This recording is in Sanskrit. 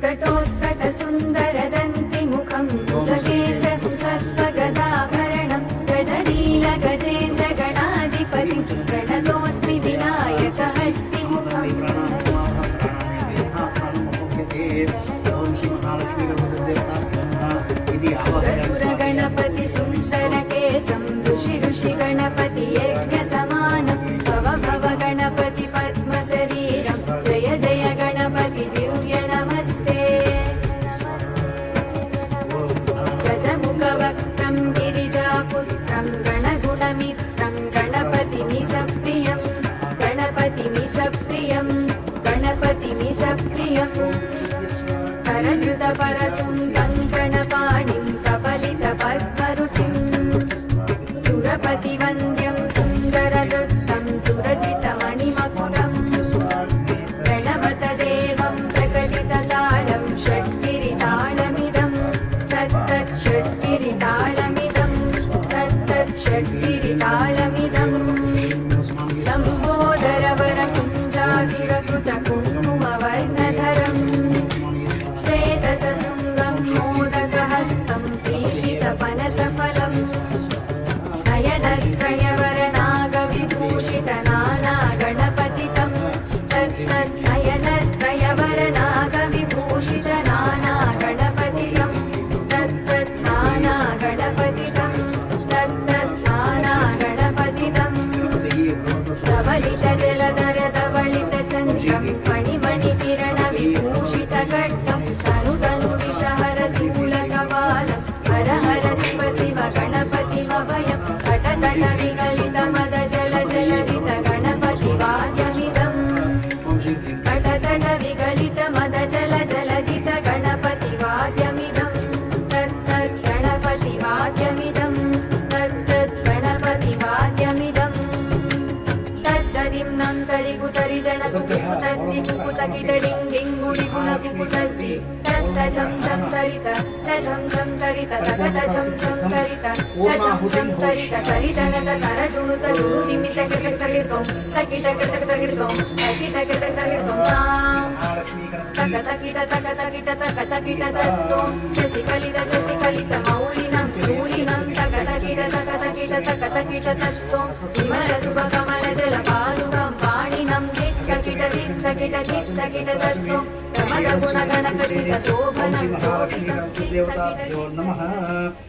विकटोत्कटसुन्दरदन्तिमुखं भुजगेन्द्रसुसर्पगदाभरणं गजनीलगजेन्द्रगणाधिपतिं प्रणतोऽस्मि विनायकहस्तिमुखम् सुरगणपति सुन्दरकेशं ऋषि गणपति यज्ञसमानं भव भव गणपति पद्मशरीरं जय जय गणपति दिव्य नमस्ते गजमुखवक्त्रं गिरिजापुत्रं गणगुणमित्रं गणपतिमिसप्रियं गणपतिमिसप्रियं करद्युतपरसुन्दं गणपाणिं कपलितपद्मरुचिं सुरपतिवन्द्यं सुन्दरनृत्तं सुरचितमणिमकुटं प्रणमतदेवं प्रकटिततालं षड्गिरितालमिदं तत्तत् षड्गिरितालमिदं लम्बोदरवरकुञ्जासुरकृतकुङ्कुमवर्णधरम् श्वेतसशृङ्गं मोदकहस्तं प्रीतिसपनसफलं नयनत्रयवरनागविभूषितनानागणपतितं तत्तन्नानागणपतितं धवलितजलधरधवलितचन्द्रं फणिमणिकिरणविभूषितखड्गं तनुतनुविषहरशूलकपालं हर हर शिव शिव गणपतिमभयं तटतट विगलितमदजलजलधित गणपतिवाद्यमिदं तटतट विगलितमदजलजलधित गणपतिवाद्यमिदं तत्तत् गणपतिवाद्यमिदं तद्दिन्नं तरिगुतरि जनकुकुतद्दि कुकुतकिटडिङ्गिङ्गुडिगुणकुकुतद्दि तत्तजं चं तरित तजं चं तरित तगतजं चं तरित तजं चं तरित तरितनत तरजुणुत जुणुदिमितकिटकिटकिटों तकिटकिटकिटकिटों तकिटकिटकिटकिटों तकतकिटतकतकिटतकतकिटतत्तों शशिकलितमौलिनं शूलिनं तकतकिटतकतकिटतकतकिटतत्तों विमलसुभकमलजलपादुकं पाणिनं दिक्तकिटदिक्तकिटदिक्तकिटतत्तों प्रमदगुणगणकचितशोभनं शोभितं दिक्तकिटदिक्तकिट